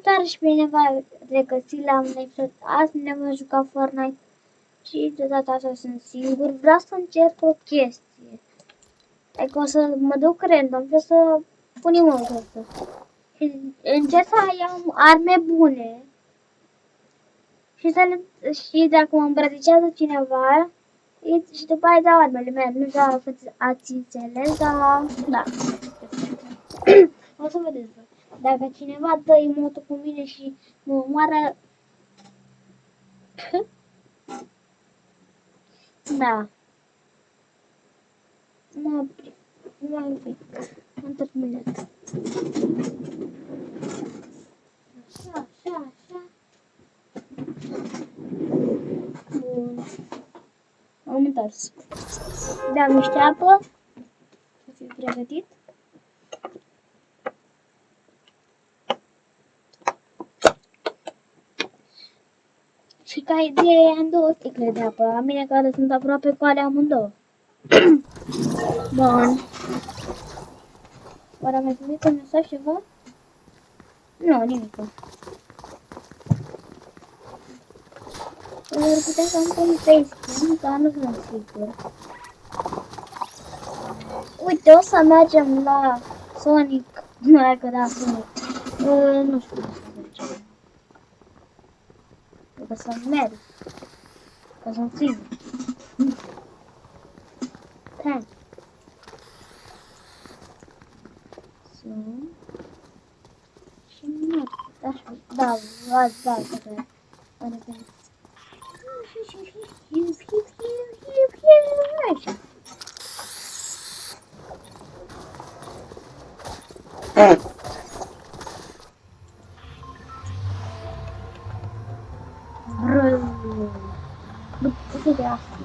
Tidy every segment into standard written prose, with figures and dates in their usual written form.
tare și bine v-a regăsit la un episod. Azi ne vom juca Fortnite și de data asta sunt singur. Vreau să încerc o chestie. Adică o să mă duc random și o să pun emote ăsta. Și încerc să iau arme bune. Și dacă mă îmbrățișează cineva, și după aia dau armele mele. Nu știu dacă ați înțeles, dar da. O să vedeți voi. Dacă cineva dă emote cu mine și mă omoară... Da. Mă un pic. Am terminat. Așa. Bun. Am întors. Dau niște apă. Să fiu pregătit. Și ca idee am 2 sticle de apă, la mine care sunt aproape goale amândouă. Bun. Oare am mai primit un mesaj ceva? Nu, nimic. Ar putea să am un facecam, dar nu sunt sigur. Uite, o să mergem la Sonic. Nu, că da, Sonic. Nu știu cum să mergem. Trebuie să merg. Că sunt sigur. Hai. Sunt. Și merg. Da, Așa. După de asta.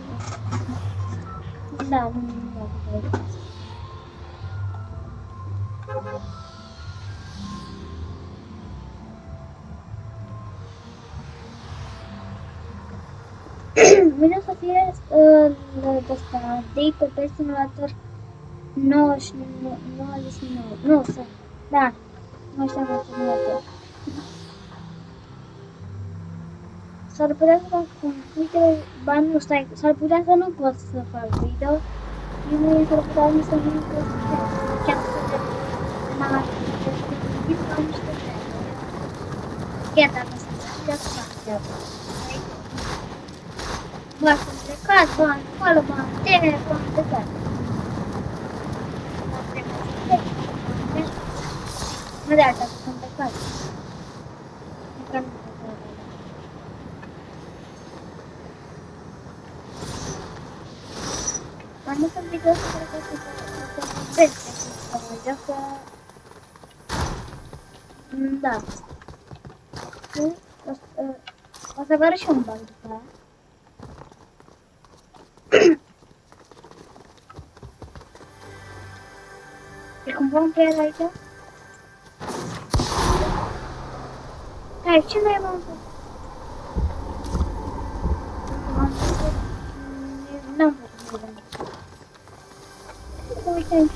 Da, nu. Mine o să fie ăsta, Day pe PS Simulator 99, nu, da, 99 simulator. S-ar putea să fac un video, nu, stai, s-ar putea să nu pot să fac video, și nu s-ar putea să nu pot să fac, chiar să m-am niște chiar dacă să fac treaba. Bă, sunt plecat, bă, acolo, bă, tine, bă, am plecat. Mă de alta, sunt plecat. Încă nu plecat. Am dus un video să cred că se vorbește să mă joacă. Da. O să vă arăt și un bug după aia. E cumva un player aici? Hai, ce mai am făcut? N-am făcut nimic. Uite aici.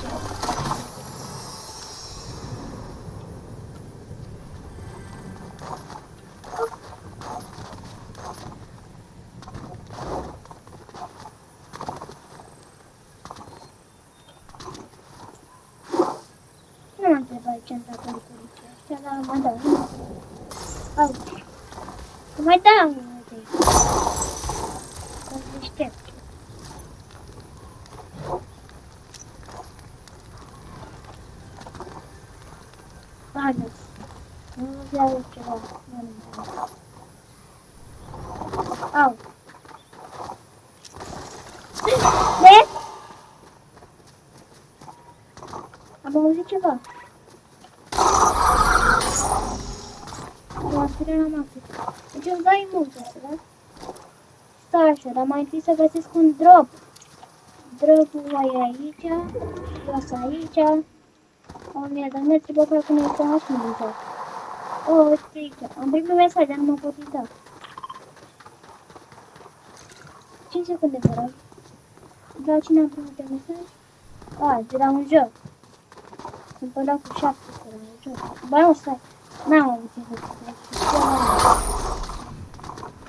Nu m-am întrebat ce am dat pericolice astea, dar mă dau. Au. Că mai dau unul de aici. Că-s deștept. Haideți. Nu vreau ceva. Nu vreau. Au. Vezi? Am auzit ceva. O aspiră la maxim. Deci îmi dai mult asta, da? Stai așa, dar mai întâi să găsesc un drop. Dropul e aici. Jos aici. 1000 de metri, bă, că nu este așa mult joc. O, uite aici. Am primit mesaj, dar nu mă pot uita. 5 secunde, vă rog. Dar cine a primit un mesaj? A, de la un joc. Sunt pe locul 7 pe la un joc. Bă, nu, stai. N-am avut ce să zic.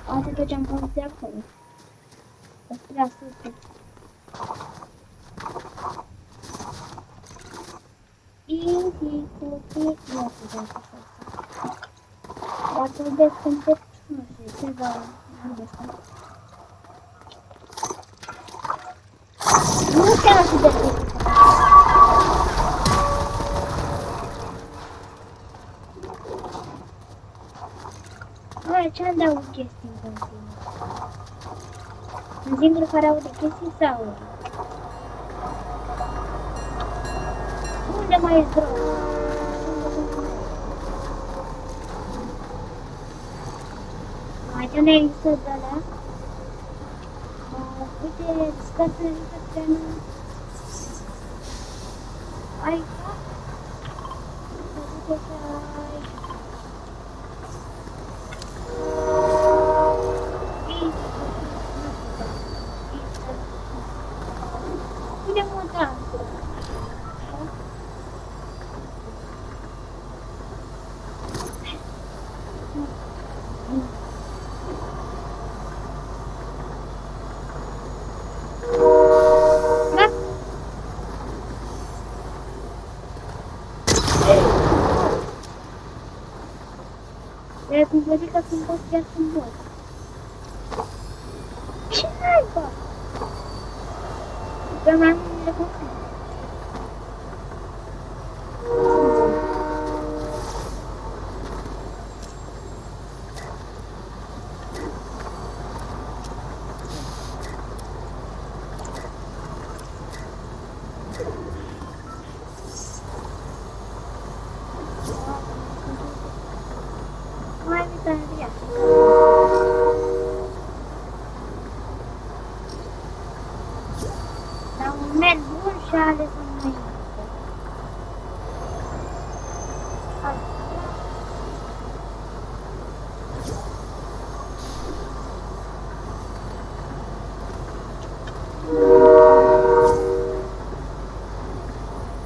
Asta tot ce am făcut de acolo. Să prea super. Easy cookie. Nu știu de asta. Dacă îl descântec, nu știu, ceva de asta. Nu chiar atât de cookie. Oare ce-am de aud chestii în continuu? În singurul care aude chestii se aude. Unde mai e drog? Aici nu există de alea. Uite, scățele de trenă. Aici. Uite că aici. Uite montan. Eu cum văd că sunt fost chiar frumos. Ce naiba? Că mai mult de consum. Mai uitat de ea. Dar un merg bun și a ales un mai mic.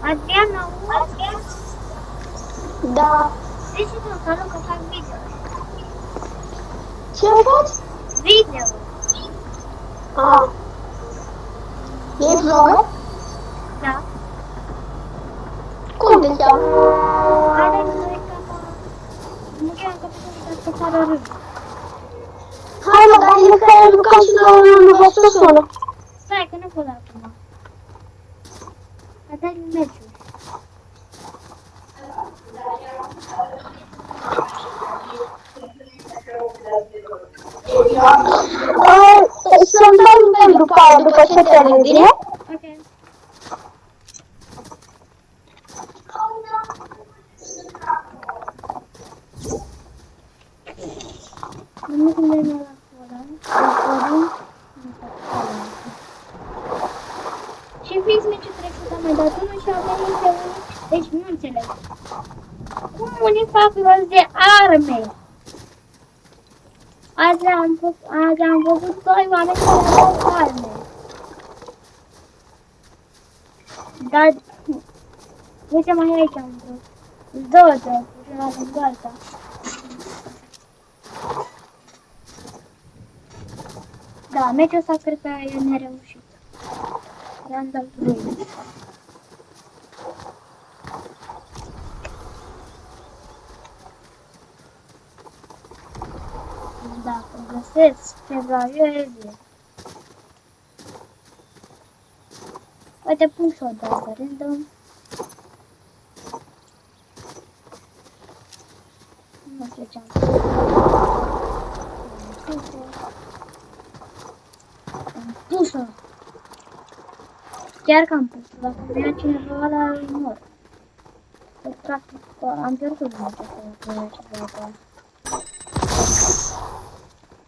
Adriana, Adriana? Da. Zici tu, salut că fac video. Ce faci? Video. Ah. E vlogger? Da. Cum te cheamă? Are noi ca nu știu că să sară râs. Hai mă, dar zile că ai jucat și la un vostru sună. Stai că nu pot acum. Asta e meciul. Să-mi dai un mail după ce termin, bine? Ok. Nu cum de la forum. Și fix meciul trecut am mai dat unul și a venit de unul. Deci nu înțeleg. Cum unii fac rost de arme? Azi am văzut doi oameni care au arme. Dar, uite mai aici am vrut. Două drepturi, una lângă alta. Da, meciul ăsta cred că e nereușit. I-am dat lui. Dacă găsesc ceva, eu e bine. Poate pun și o dată random. Nu știu ce am pus-o. Chiar că am pus-o. Dacă vrea cineva ăla îi mor. Deci, practic, am pierdut meciul cu ceva acolo.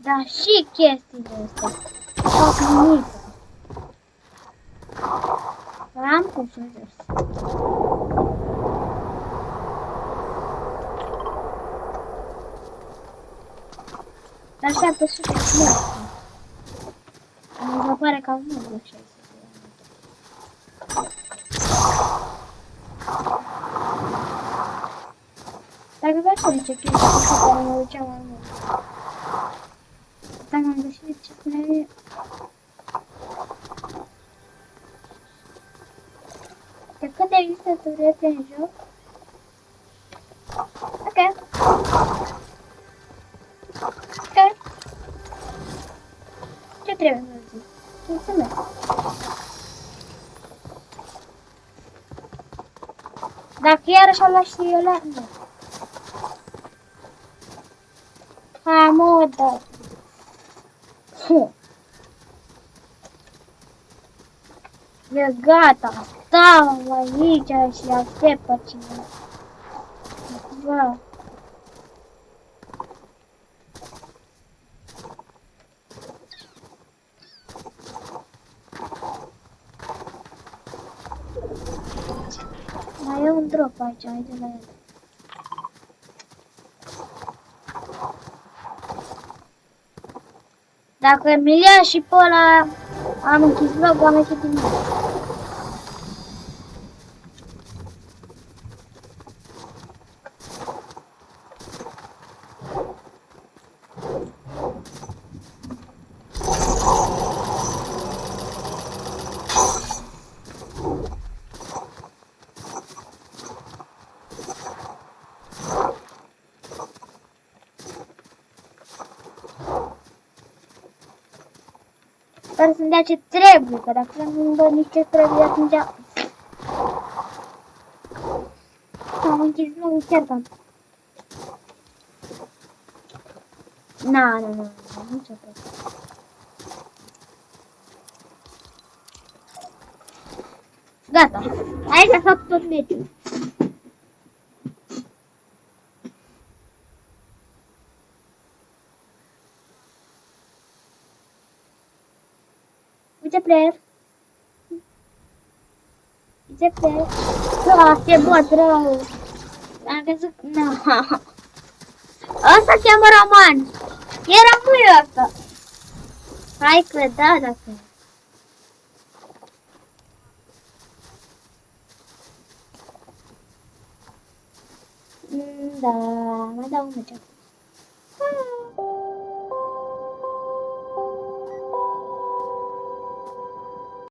Da, și chestiile astea. Fac nimic. Am pus-o jos. Dar așteaptă super mult. Mi se pare că au mult de 600. Dacă vrea să sunt niște chestii pe care mă duceam mai mult. Dar m-am găsit ce spune. De când există turete în joc? Ok. Ok. Ce trebuie să zic? Mulțumesc. Dacă iarăși o lași și eu la... Nu. Ha, mă, da. E gata. Stau aici și aștept pe cineva. Mai e un drop aici, haide la el. Dacă mi-l ia și pe ăla, am închis vlog, am ieșit din nou. Sper să-mi dea ce trebuie, că dacă nu-mi dă nici ce trebuie, atunci... Am închis vlogul chiar cam. Nu, nici atât. Gata, aici a făcut tot meciul. Uite player. Uite player. Da, ce bot rău. Am crezut că... Nu. Asta cheamă Roman. Era muiul ăsta. Hai că da, dacă... Da, mai dau un meci.